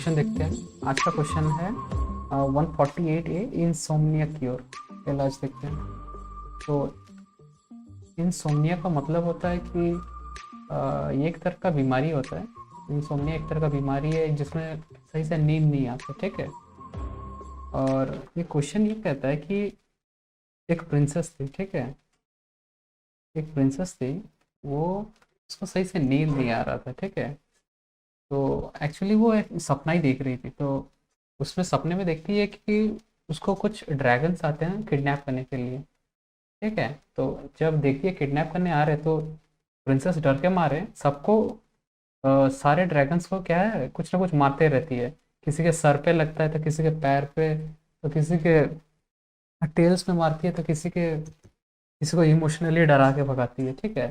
Question देखते हैं। आज का क्वेश्चन है 148A इंसोम्निया क्योर। इलाज देखते हैं। तो इंसोम्निया का मतलब होता है कि ये एक तरह का बीमारी होता है। इंसोम्निया एक तरह का बीमारी है जिसमें सही से नींद नहीं आती, ठीक है। और ये क्वेश्चन ये कहता है कि एक प्रिंसेस थी, ठीक है। एक प्रिंसेस थी, वो उसको सही से नींद नहीं आ रहा था, ठीक है। तो एक्चुअली वो एक सपना ही देख रही थी। तो उसमें सपने में देखती है कि उसको कुछ ड्रैगन्स आते हैं किडनैप करने के लिए, ठीक है। तो जब देखती है किडनैप करने आ रहे, तो प्रिंसेस डर के मारे सबको सारे ड्रैगन्स को क्या है कुछ ना कुछ मारते रहती है। किसी के सर पे लगता है तो किसी के पैर पे, तो किसी के टेल्स में मारती है, तो किसी को इमोशनली डरा के भगाती है, ठीक है।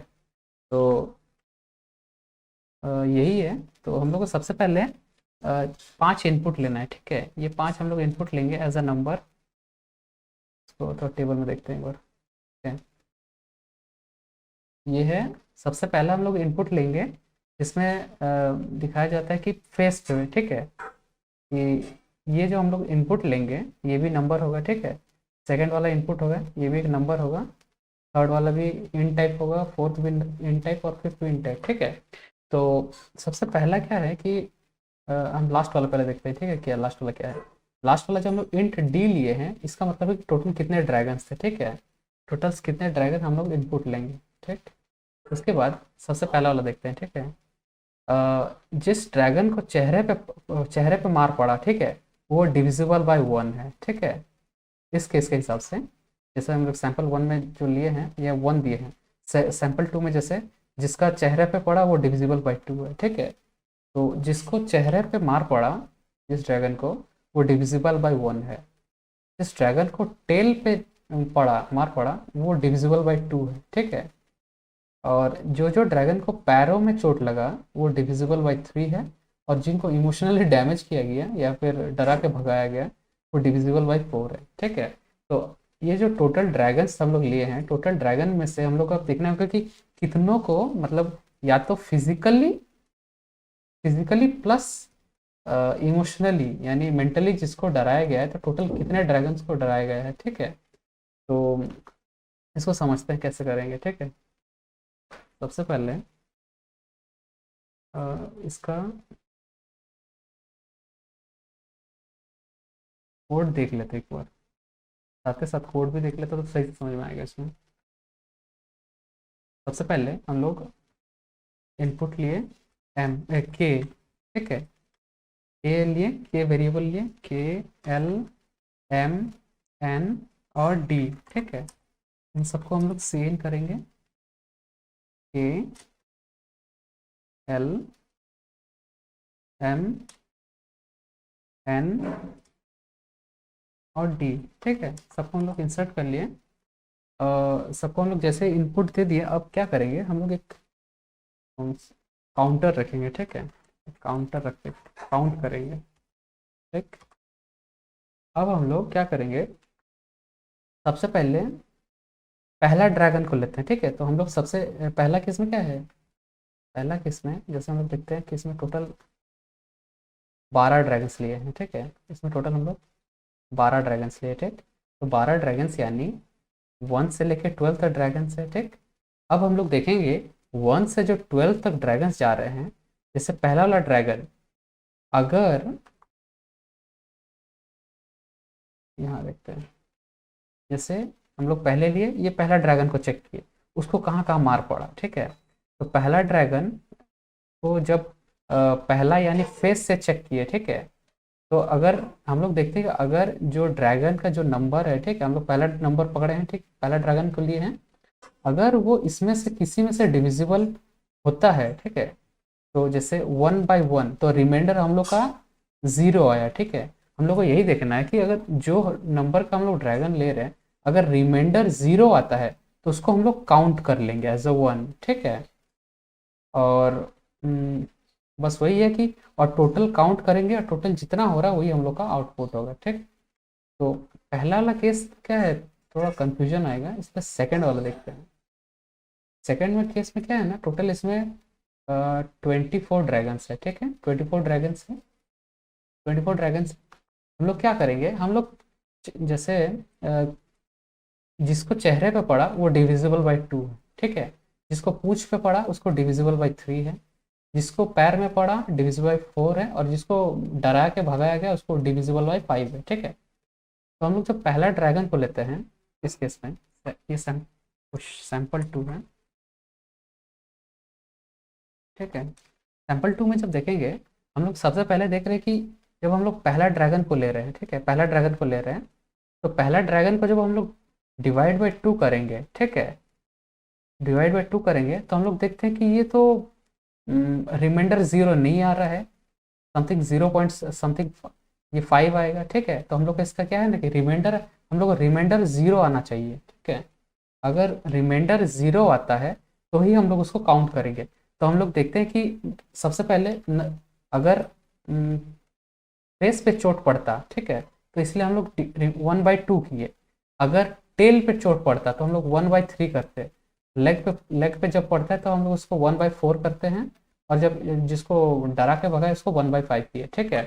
तो यही है। तो हम लोग को सबसे पहले 5 इनपुट लेना है, ठीक है। ये 5 हम लोग इनपुट लेंगे एज अ नंबर। तो टेबल में देखते हैं एक बार, ठीक है। ये है, सबसे पहला हम लोग इनपुट लेंगे जिसमें दिखाया जाता है कि फेस पे, ठीक है। कि ये जो हम लोग इनपुट लेंगे ये भी नंबर होगा, ठीक है। सेकंड वाला इनपुट होगा, ये भी एक नंबर होगा। थर्ड वाला भी इन टाइप होगा, फोर्थ भी इन टाइप और फिफ्थ भी इन टाइप, ठीक है। तो सबसे पहला क्या है कि हम लास्ट वाला पहले देखते हैं, ठीक है। क्या लास्ट वाला क्या है? लास्ट वाला जो हम लोग इंट डी लिए हैं, इसका मतलब है कि टोटल कितने ड्रैगन्स थे, ठीक है। टोटल्स कितने ड्रैगन हम लोग इनपुट लेंगे, ठीक। उसके बाद सबसे पहला वाला देखते हैं, ठीक है। जिस ड्रैगन को चेहरे पे मार पड़ा, ठीक है, वो डिविजिबल बाय 1 है, ठीक है। इस केस के हिसाब से जैसे हम लोग सैंपल 1 में जो लिए हैं ये 1 दिए हैं। सैंपल 2 में जैसे जिसका चेहरे पे पड़ा वो डिविजिबल बाय 2 है, ठीक है। तो जिसको चेहरे पे मार पड़ा, जिस ड्रैगन को, वो डिविजिबल बाय 1 है। जिस ड्रैगन को टेल पे मार पड़ा, वो डिविजिबल बाय 2 है, ठीक है। और जो जो ड्रैगन को पैरों में चोट लगा वो डिविजिबल बाय 3 है। और जिनको इमोशनली डैमेज किया गया या फिर डरा के भगाया गया, वो डिविजिबल बाय 4 है, ठीक है। तो ये जो टोटल ड्रैगन्स हम लोग लिए हैं, टोटल ड्रैगन में से हम लोग को अब देखना होगा कि कितनों को, मतलब या तो फिजिकली फिजिकली प्लस इमोशनली यानी मेंटली जिसको डराया गया है, तो टोटल कितने ड्रैगन्स को डराया गया है, ठीक है। तो इसको समझते हैं कैसे करेंगे, ठीक है। सबसे पहले इसका कोड देख लेते हैं एक बार। साथ के साथ कोड भी देख लेते तो सही से समझ में आएगा इसमें। सबसे पहले हम लोग इनपुट लिए के, ठीक है। के लिए, के वेरिएबल लिए, के, एल, एम, एन और डी, ठीक है। इन सबको हम लोग सी इन करेंगे। के, एल, एम, एन और डी, ठीक है। सबको हम लोग इंसर्ट कर लिए। सबको हम लोग जैसे इनपुट दे दिए, अब क्या करेंगे हम लोग, एक काउंटर रखेंगे, ठीक है। काउंटर रख के काउंट करेंगे, ठीक। अब हम लोग क्या करेंगे, सबसे पहले पहला ड्रैगन को लेते हैं, ठीक है। तो हम लोग सबसे पहला केस में क्या है, पहला केस में जैसे हम लोग देखते हैं कि इसमें टोटल 12 ड्रैगन्स लिए हैं, ठीक है। इसमें टोटल हम लोग 12 ड्रैगन्स लिए, ठीक। तो 12 ड्रैगन्स यानी 1 से लेके 12 तक ड्रैगन्स है, ठीक। अब हम लोग देखेंगे 1 से जो 12 तक ड्रैगन्स जा रहे हैं, जैसे पहला वाला ड्रैगन, अगर यहाँ देखते हैं, जैसे हम लोग पहले लिए ये पहला ड्रैगन को चेक किए, उसको कहाँ कहाँ मार पड़ा, ठीक है। तो पहला ड्रैगन को जब पहला यानी फेस से चेक किए, ठीक है। तो अगर हम लोग देखते हैं कि अगर जो ड्रैगन का जो नंबर है, ठीक है, हम लोग पहला नंबर पकड़े हैं, ठीक, पहला ड्रैगन को लिए हैं। अगर वो इसमें से किसी में से डिविजिबल होता है, ठीक है, तो जैसे 1/1, तो रिमाइंडर हम लोग का 0 आया, ठीक है। हम लोग को यही देखना है कि अगर जो नंबर का हम लोग ड्रैगन ले रहे हैं, अगर रिमाइंडर 0 आता है तो उसको हम लोग काउंट कर लेंगे एज अ 1, ठीक है। और बस वही है कि, और टोटल काउंट करेंगे और टोटल जितना हो रहा है वही हम लोग का आउटपुट होगा, ठीक। तो पहला वाला केस क्या है, थोड़ा कंफ्यूजन आएगा, इसका सेकंड वाला देखते हैं। सेकंड में केस में क्या है ना, टोटल इसमें 24 ड्रैगन्स है, ठीक है। 24 ड्रैगन्स है। 24 ड्रैगन हम लोग क्या करेंगे, हम लोग जैसे जिसको चेहरे पे पड़ा वो डिविजिबल बाई 2 है, ठीक है। जिसको पूंछ पे पड़ा उसको डिविजिबल बाई 3 है, जिसको पैर में पड़ा डिविजिबल बाई 4 है, और जिसको डरा के भगाया गया उसको डिविजिबल बाई 5 है, ठीक है। तो हम लोग जब पहला ड्रैगन को लेते हैं इस केस में, ये सैंपल 2 है, ठीक है। सैंपल 2 में जब देखेंगे हम लोग सबसे पहले देख रहे हैं कि जब हम लोग पहला ड्रैगन को ले रहे हैं, ठीक है, पहला ड्रैगन को ले रहे हैं, तो पहला ड्रैगन को जब हम लोग डिवाइड बाई 2 करेंगे, ठीक है, डिवाइड बाई 2 करेंगे तो हम लोग देखते हैं कि ये तो रिमाइंडर ज़ीरो नहीं आ रहा है, समथिंग 0 पॉइंट समथिंग ये 5 आएगा, ठीक है। तो हम लोग का इसका क्या है ना कि रिमाइंडर, हम लोग को रिमाइंडर 0 आना चाहिए, ठीक है। अगर रिमाइंडर 0 आता है तो ही हम लोग उसको काउंट करेंगे। तो हम लोग देखते हैं कि सबसे पहले अगर फेस पे चोट पड़ता, ठीक है, तो इसलिए हम लोग 1/2 किए। अगर टेल पे चोट पड़ता तो हम लोग 1/3 करते। लेग पे जब पड़ता है तो हम लोग उसको 1/4 करते हैं, और जब जिसको डरा के भगाए उसको 1/5 किए, ठीक है।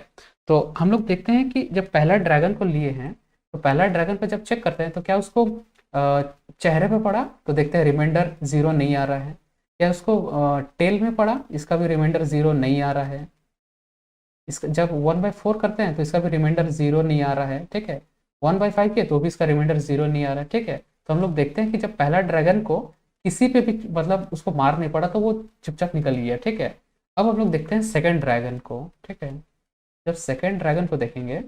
तो हम लोग देखते हैं कि जब पहला ड्रैगन को लिए हैं तो पहला ड्रैगन पे जब चेक करते हैं तो क्या उसको चेहरे पे पड़ा तो देखते हैं रिमाइंडर 0 नहीं आ रहा है, क्या उसको टेल में पड़ा इसका भी रिमाइंडर 0 नहीं आ रहा है, इसका जब 1/4 करते हैं तो इसका भी रिमाइंडर 0 नहीं आ रहा है, ठीक है। 1/5 के तो भी इसका रिमाइंडर 0 नहीं आ रहा है, ठीक है। तो हम लोग देखते हैं कि जब पहला ड्रैगन को किसी पे भी मतलब उसको मार नहीं पड़ा तो वो चुपचाप निकल गया, ठीक है। अब हम लोग देखते हैं सेकंड ड्रैगन को, ठीक है। जब सेकंड ड्रैगन को देखेंगे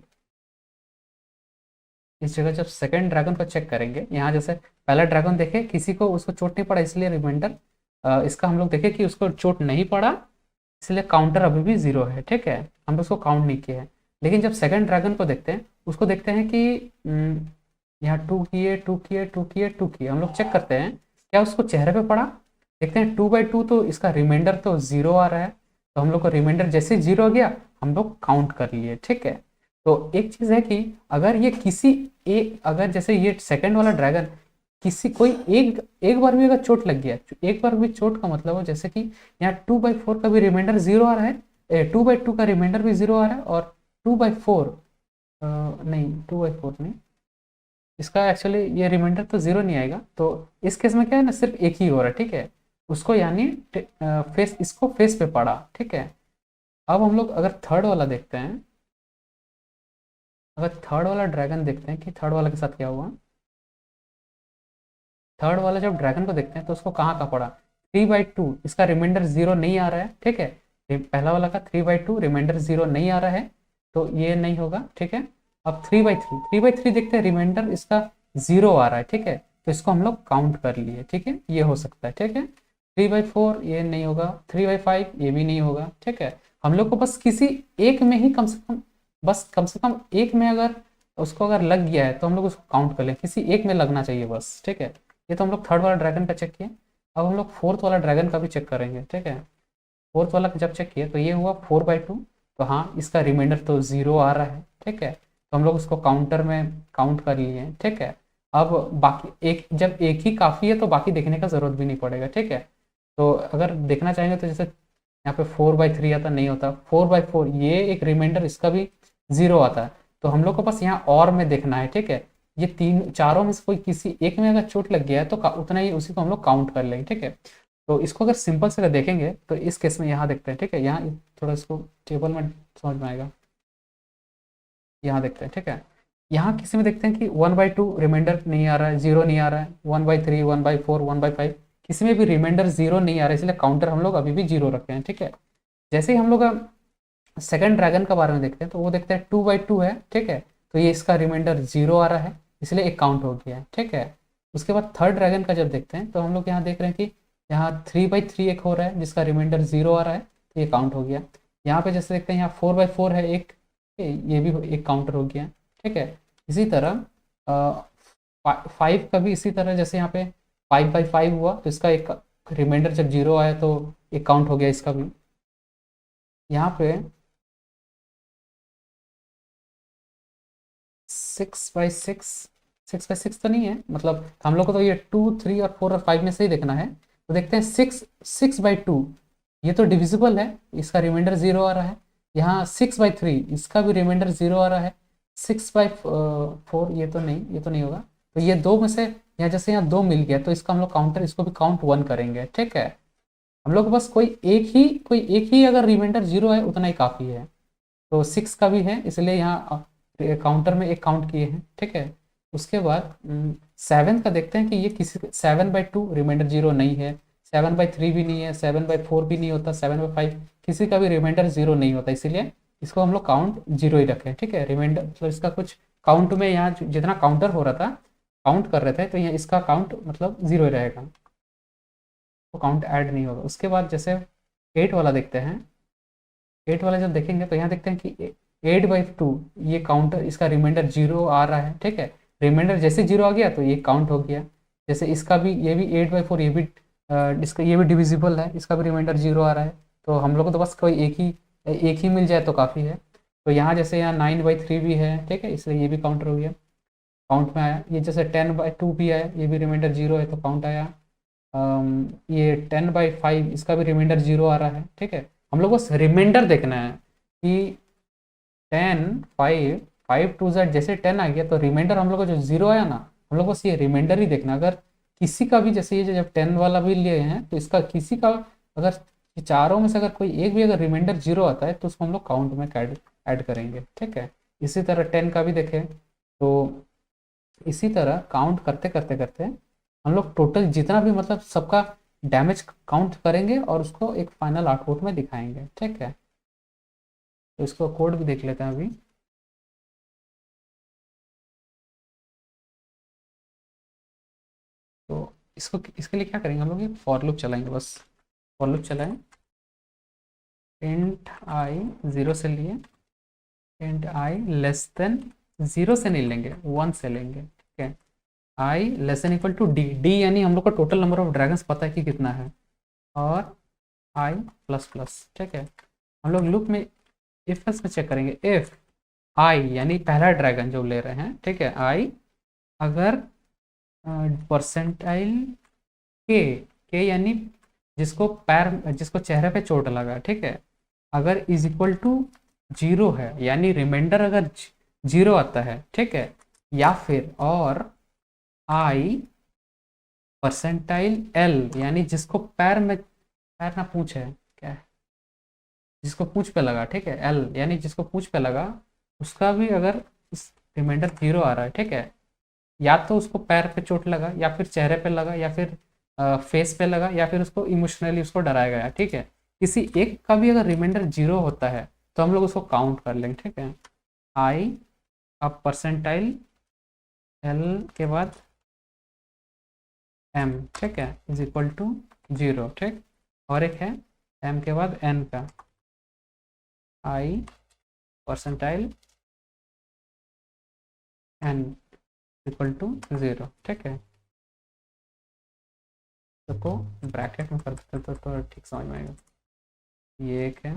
इस जगह, जब सेकंड ड्रैगन को चेक करेंगे, यहाँ जैसे पहला ड्रैगन देखे किसी को उसको चोट नहीं पड़ा इसलिए रिमाइंडर, इसका हम लोग देखे कि उसको चोट नहीं पड़ा इसलिए काउंटर अभी भी 0 है, ठीक है, हम लोग उसको काउंट नहीं किए हैं। लेकिन जब सेकंड ड्रैगन को देखते हैं उसको देखते हैं कि यहाँ 2 किए 2 किए 2 किए 2 किए, हम लोग चेक करते हैं क्या उसको चेहरे पे पड़ा, देखते हैं 2/2 तो इसका रिमाइंडर तो 0 आ रहा है, तो हम लोग को रिमाइंडर जैसे 0 आ गया हम लोग काउंट कर लिए, ठीक है। तो एक चीज़ है कि अगर ये किसी एक, अगर जैसे ये सेकंड वाला ड्रैगन किसी कोई एक एक बार भी अगर चोट लग गया, एक बार भी चोट का मतलब हो जैसे कि यहाँ 2/4 का भी रिमाइंडर 0 आ रहा है, 2/2 का रिमाइंडर भी 0 आ रहा है, और 2/4 नहीं 2/4 नहीं, इसका एक्चुअली ये रिमाइंडर तो 0 नहीं आएगा। तो इस केस में क्या है ना, सिर्फ एक ही हो रहा है, ठीक है, उसको यानी फेस, इसको फेस पे पड़ा, ठीक है। अब हम लोग अगर थर्ड वाला देखते हैं, अगर थर्ड वाला ड्रैगन देखते हैं कि थर्ड वाला के साथ क्या हुआ। थर्ड वाला जब ड्रैगन को देखते हैं तो उसको कहाँ का पड़ा, 3/2, इसका रिमाइंडर 0 नहीं आ रहा है, ठीक है। ये पहला वाला का 3/2 रिमाइंडर 0 नहीं आ रहा है तो ये नहीं होगा, ठीक है। अब 3/3 देखते हैं, रिमाइंडर इसका 0 आ रहा है, ठीक है, तो इसको हम लोग काउंट कर लिए, ठीक है, ये हो सकता है, ठीक है। 3/4 ये नहीं होगा, 3/5 ये भी नहीं होगा, ठीक है। हम लोग को बस किसी एक में ही कम से कम एक में अगर उसको अगर लग गया है तो हम लोग उसको काउंट कर लें, किसी एक में लगना चाहिए बस, ठीक है। ये तो हम लोग थर्ड वाला ड्रैगन का चेक किए। अब हम लोग फोर्थ वाला ड्रैगन का भी चेक करेंगे, ठीक है। फोर्थ वाला जब चेक किए तो ये हुआ 4/2, तो हाँ इसका रिमाइंडर तो 0 आ रहा है, ठीक है, तो हम लोग उसको काउंटर में काउंट कर लिए हैं, ठीक है। अब बाकी एक, जब एक ही काफ़ी है तो बाकी देखने का ज़रूरत भी नहीं पड़ेगा, ठीक है। तो अगर देखना चाहेंगे तो जैसे यहाँ पे 4/3 आता नहीं होता, 4/4 ये एक रिमाइंडर इसका भी 0 आता है, तो हम लोग को बस यहाँ और में देखना है, ठीक है। ये तीन चारों में से कोई किसी एक में अगर चोट लग गया है तो उतना ही उसी को हम लोग काउंट कर लेंगे, ठीक है। तो इसको अगर सिंपल से अगर देखेंगे तो इस केस में यहाँ देखते हैं, ठीक है, यहाँ थोड़ा इसको टेबल में समझ में आएगा, यहाँ देखते हैं, ठीक है। यहाँ किसी में देखते हैं कि 1/2 रिमाइंडर नहीं आ रहा है, 0 नहीं आ रहा है, 1/3 1/4 1/5 किसी में भी रिमाइंडर 0 नहीं आ रहा है, इसलिए काउंटर हम लोग अभी भी 0 रखे हैं, ठीक है। जैसे ही हम लोग सेकंड ड्रैगन के बारे में देखते हैं तो वो देखते हैं 2/2 है, ठीक है, तो ये इसका रिमाइंडर 0 आ रहा है इसलिए एक काउंट हो गया है, ठीक है। उसके बाद थर्ड ड्रैगन का जब देखते हैं तो हम लोग यहाँ देख रहे हैं कि यहाँ 3/3 एक हो रहा है जिसका रिमाइंडर 0 आ रहा है, तो ये काउंट हो गया। यहाँ पे जैसे देखते हैं यहाँ 4/4 है एक, ये भी एक काउंटर हो गया, ठीक है। इसी तरह 5 का भी इसी तरह, जैसे यहाँ पे 5/5 हुआ तो इसका एक रिमाइंडर जब 0 आया तो एक काउंट हो गया इसका भी। यहाँ पे 6/6, 6/6 तो नहीं है, मतलब हम लोग को तो ये 2 3 और 4 और 5 में से ही देखना है, तो देखते हैं 6/2 ये तो डिविजिबल है, इसका रिमाइंडर 0 आ रहा है, यहाँ 6/3 इसका भी रिमाइंडर 0 आ रहा है। 6/4 ये तो नहीं होगा। तो ये दो में से यहाँ जैसे यहाँ 2 मिल गया तो इसका हम लोग काउंटर इसको भी काउंट 1 करेंगे, ठीक है। हम लोग बस कोई एक ही अगर रिमाइंडर 0 है उतना ही काफ़ी है। तो 6 का भी है इसलिए यहाँ काउंटर में एक काउंट किए हैं, ठीक है। उसके बाद 7 का देखते हैं कि ये किसी 7/2 रिमाइंडर 0 नहीं है, 7/3 भी नहीं है, 7/4 भी नहीं होता, 7/5 किसी का भी रिमाइंडर 0 नहीं होता, इसीलिए इसको हम लोग काउंट 0 ही रखें, ठीक है। रिमाइंडर मतलब इसका कुछ काउंट में यहाँ जितना काउंटर हो रहा था काउंट कर रहे थे तो यहाँ इसका काउंट मतलब 0 ही रहेगा, तो काउंट ऐड नहीं होगा। उसके बाद जैसे 8 वाला देखते हैं। 8 वाला जब देखेंगे तो यहाँ देखते हैं कि 8/2 ये काउंटर इसका रिमाइंडर 0 आ रहा है, ठीक है। रिमाइंडर जैसे 0 आ गया तो ये काउंट हो गया। जैसे इसका भी ये भी 8/4 इसका ये भी डिविजिबल है, इसका भी रिमाइंडर 0 आ रहा है। तो हम लोग को तो बस कोई एक ही मिल जाए तो काफ़ी है। तो यहाँ जैसे यहाँ 9/3 भी है, ठीक है, इसलिए ये भी काउंटर हो गया, काउंट में आया। ये जैसे 10/2 भी है, ये भी रिमाइंडर 0 है तो काउंट आया। ये 10/5 इसका भी रिमाइंडर 0 आ रहा है, ठीक है। हम लोग बस रिमाइंडर देखना है कि 10 5 5 2 Z जैसे 10 आ गया तो रिमाइंडर हम लोग को जो 0 आया ना, हम लोग बस ये रिमाइंडर ही देखना। अगर किसी का भी जैसे ये जब 10 वाला भी लिए हैं तो इसका किसी का अगर ये चारों में से अगर कोई एक भी अगर रिमाइंडर 0 आता है तो उसको हम लोग काउंट में ऐड करेंगे, ठीक है। इसी तरह 10 का भी देखें तो इसी तरह काउंट करते करते करते हम लोग टोटल जितना भी मतलब सबका डैमेज काउंट करेंगे और उसको एक फाइनल आउटपुट में दिखाएंगे, ठीक है। तो इसको कोड भी देख लेते हैं अभी। तो इसके लिए क्या करेंगे हम लोग, ये फॉर लूप चलाएंगे, बस फॉर लूप चलाएं। इंट आई 0 से लिए, इंट आई लेस देन 0 से नहीं लेंगे 1 से लेंगे, ठीक है। I less than equal to D, D यानी हम लोग को टोटल नंबर ऑफ ड्रैगन्स पता है कि कितना है, और आई प्लस प्लस, ठीक है। हम लोग लूप में इफ में चेक करेंगे। इफ आई यानी पहला ड्रैगन जो ले रहे हैं, ठीक है, आई अगर परसेंटाइल के यानी जिसको चेहरे पे चोट लगा, ठीक है, अगर इज इक्वल टू 0 है यानी रिमाइंडर अगर 0 आता है, ठीक है, या फिर और आई परसेंटाइल एल यानी जिसको पैर ना पूछ है क्या है, जिसको पूछ पे लगा, ठीक है, एल यानी जिसको पूछ पे लगा उसका भी अगर इस रिमाइंडर 0 आ रहा है, ठीक है, या तो उसको पैर पे चोट लगा या फिर चेहरे पे लगा या फिर फेस पे लगा या फिर उसको इमोशनली उसको डराया गया, ठीक है। किसी एक का भी अगर रिमाइंडर 0 होता है तो हम लोग उसको काउंट कर लेंगे, ठीक है। आई अब परसेंटाइल एल के बाद एम, ठीक है, इज इक्वल टू 0, ठीक। और एक है एम के बाद एन का, आई परसेंटाइल एन इक्वल टू 0, ठीक है। तो ब्रैकेट में कर देते तो ठीक समझ में आएगा। ये एक है,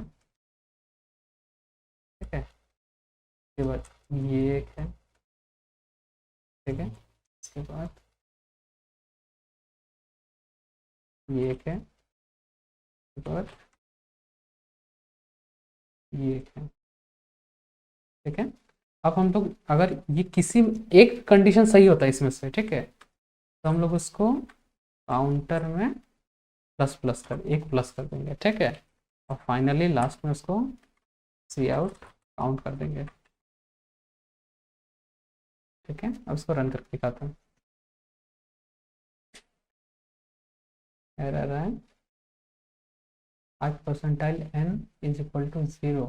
ठीक है, इसके बाद ये एक है, ठीक है, इसके बाद ये एक है, इसके बाद ये एक है, ठीक है। अब हम लोग अगर ये किसी एक कंडीशन सही होता है इसमें से, ठीक है, तो हम लोग उसको काउंटर में एक प्लस कर देंगे, ठीक है, और फाइनली लास्ट में उसको सी आउट काउंट कर देंगे, ठीक है। अब इसको रन करके दिखाता हूँ। एरर है, आज percentile N is equal to 0।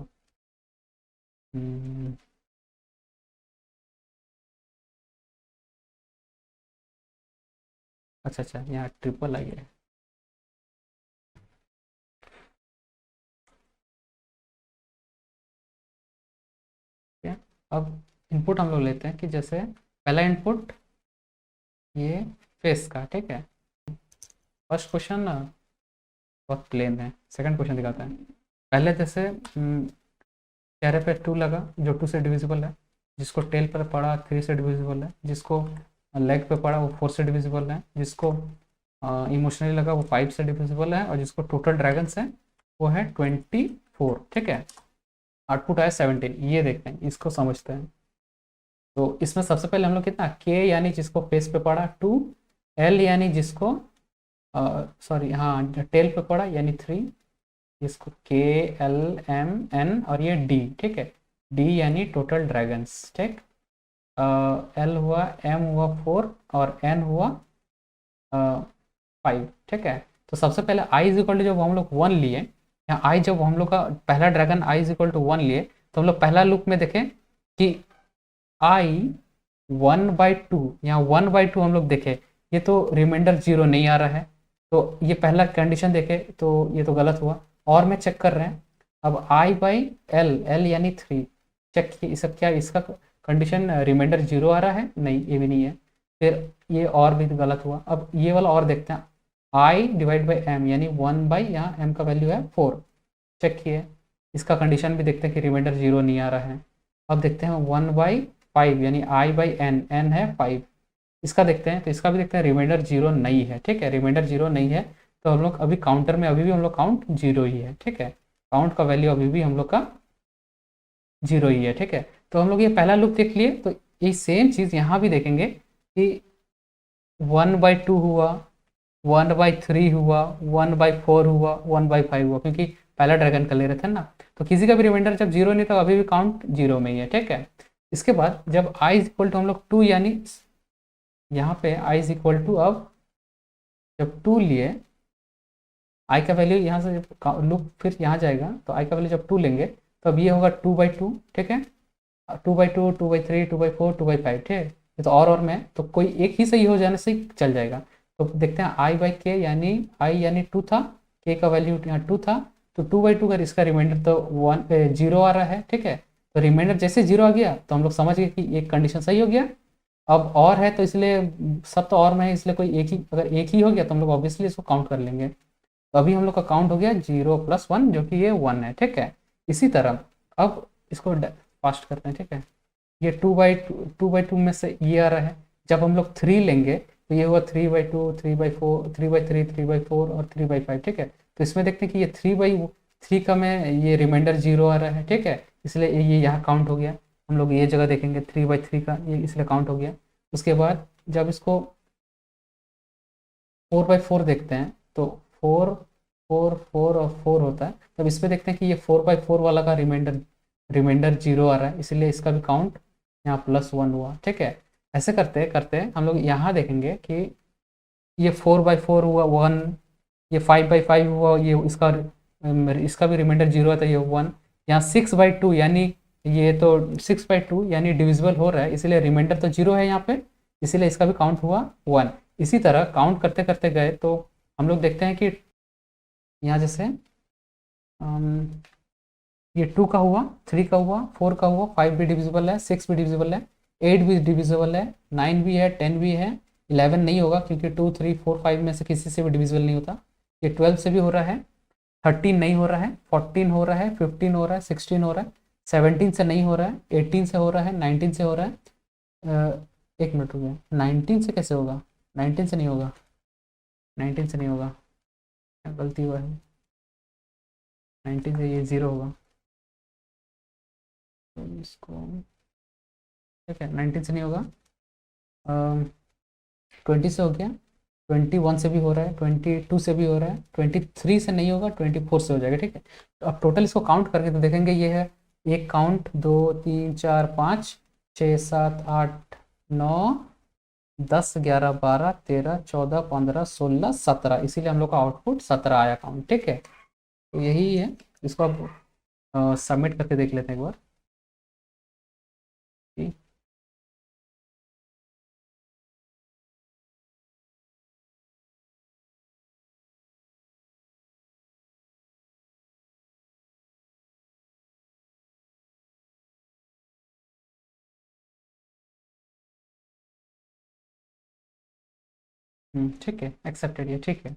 अच्छा अच्छा, यहाँ ट्रिपल आई है। क्या, अब इनपुट हम लोग लेते हैं कि जैसे पहला इनपुट ये फेस का, ठीक है। फर्स्ट क्वेश्चन ना बहुत प्लेन है, सेकंड क्वेश्चन दिखाता है। पहले जैसे चेहरे पे 2 लगा जो 2 से डिविजिबल है, जिसको टेल पर पड़ा 3 से डिविजिबल है, जिसको लेग पे पड़ा वो 4 से डिविजिबल है, जिसको इमोशनली लगा वो 5 से डिविजिबल है, और जिसको टोटल ड्रैगन्स है वो है 24, ठीक है। आउटपुट आया 17। ये देखते हैं, इसको समझते हैं। तो इसमें सबसे पहले हम लोग कितना के यानी जिसको फेस पे पड़ा 2, एल यानी जिसको सॉरी हाँ टेल पे पड़ा यानी 3, इसको के एल एम एन और ये डी, ठीक है। डी यानी टोटल ड्रैगन्स, ठीक। एल हुआ, एम हुआ 4 और एन हुआ 5, ठीक है। तो सबसे पहले आई इज इक्वल टू जब हम लोग 1 लिए, यहाँ आई जब हम लोग का पहला dragon I is equal to 1 लिए, तो हम लोग पहला लूप में देखें कि आई 1/2, यहाँ 1/2 हम लोग देखें, ये तो रिमाइंडर 0 नहीं आ रहा है। तो ये पहला कंडीशन देखे तो ये तो गलत हुआ। और मैं चेक कर रहे हैं, अब आई बाई एल, एल यानी 3, चेक किए इसका क्या, इसका कंडीशन रिमाइंडर 0 आ रहा है, नहीं ये भी नहीं है। फिर ये और भी गलत हुआ। अब ये वाला और देखते हैं, आई डिवाइड बाई एम यानी 1 बाई, यहाँ एम का वैल्यू है 4, चेक किए इसका कंडीशन भी देखते हैं कि रिमाइंडर 0 नहीं आ रहा है। अब देखते हैं 1/5 यानी आई बाई एन, एन है 5, इसका देखते हैं, तो इसका भी देखते हैं रिमाइंडर 0 नहीं है, ठीक है। रिमाइंडर 0 नहीं है तो हम लोग अभी काउंटर में अभी भी हम लोग काउंट 0 ही है, ठीक है। काउंट का वैल्यू अभी भी हम लोग का 0 ही है, ठीक है। तो हम लोग ये पहला लूप देख लिए, तो ये सेम चीज़ यहाँ भी देखेंगे कि 1/2 हुआ, 1/3 हुआ, 1/4 हुआ, 1/5 हुआ, क्योंकि पहला ड्रैगन का ले रहे थे ना। तो किसी का भी रिमाइंडर जब 0 नहीं था अभी भी काउंट 0 में ही है, ठीक है। इसके बाद जब आई इज इक्वल टू हम लोग 2 यानी यहाँ पे आई इज इक्वल टू, अब जब 2 लिए, आई का वैल्यू यहाँ से जब लूप फिर यहाँ जाएगा तो आई का वैल्यू जब 2 लेंगे तो अब ये होगा 2/2, ठीक है। 2/2, 2/3, 2/4, 2/5, ठीक है। ये तो और में है, तो कोई एक ही सही हो जाने से ही चल जाएगा। तो देखते हैं आई बाई के यानी आई यानी 2 था, के का वैल्यू यहाँ 2 था, तो 2/2 का इसका रिमाइंडर तो 0 आ रहा है, ठीक है। तो रिमाइंडर जैसे 0 आ गया तो हम लोग समझ गए कि एक कंडीशन सही हो गया। अब और है तो इसलिए सब तो और में है, इसलिए कोई एक ही, अगर एक ही हो गया तो हम लोग ऑब्वियसली इसको काउंट कर लेंगे। तो अभी हम लोग का काउंट हो गया 0+1 जो कि ये 1 है, ठीक है। इसी तरह अब इसको फास्ट करते हैं, ठीक है। ये 2/2 में से ये आ रहा है, जब हम लोग 3 लेंगे तो ये हुआ 3/2, 3/4, 3/3, 3/4 और 3/5, ठीक है। तो इसमें देखते हैं कि ये 3/3 का में ये रिमाइंडर 0 आ रहा है, ठीक है। इसलिए ये यहाँ काउंट हो गया। हम लोग ये जगह देखेंगे 3/3 का, ये इसलिए काउंट हो गया। उसके बाद जब इसको 4/4 देखते हैं तो 4, 4, 4 और 4 होता है, तब इसमें देखते हैं कि ये 4/4 वाला का रिमाइंडर रिमाइंडर 0 आ रहा है, इसलिए इसका भी काउंट यहाँ +1 हुआ, ठीक है। ऐसे करते करते हम लोग यहाँ देखेंगे कि ये 4/4 हुआ 1, ये 5/5 हुआ, ये इसका भी रिमाइंडर 0 आता है, ये 1। यहाँ 6/2 यानी ये तो 6/2 यानी डिविजिबल हो रहा है, इसीलिए रिमाइंडर तो 0 है यहाँ पे, इसीलिए इसका भी काउंट हुआ 1। इसी तरह काउंट करते करते गए तो हम लोग देखते हैं कि यहाँ जैसे ये 2 का हुआ, 3 का हुआ, 4 का हुआ, 5 भी डिविजिबल है, 6 भी डिविजिबल है, 8 भी डिविजिबल है, 9 भी है, 10 भी है, 11 नहीं होगा क्योंकि 2, 3, 4, 5 में से किसी से भी डिविजिबल नहीं होता। ये 12 से भी हो रहा है, 13 नहीं हो रहा है, 14 हो रहा है, 15 हो रहा है, 16 हो रहा है, 17 से नहीं हो रहा है, 18 से हो रहा है, 19 से हो रहा है। एक मिनट हो गया, 19 से कैसे होगा, 19 से नहीं होगा, 19 से नहीं होगा, गलती हुआ है, 19 से ये 0 होगा, तो इसको ठीक है 19 से नहीं होगा, 20 से हो गया, 21 से भी हो रहा है, 22 से भी हो रहा है, 23 से नहीं होगा, 24 से हो जाएगा, ठीक है। तो अब टोटल इसको काउंट करके तो देखेंगे ये है, एक काउंट 2, 3, 4, 5, 6, 7, 8, 9, 10, 11, 12, 13, 14, 15, 16, 17, इसीलिए हम लोग का आउटपुट 17 आया काउंट, ठीक है। तो यही है, इसको अब सबमिट करके देख लेते हैं एक बार। ठीक है, एक्सेप्टेड है, ठीक है।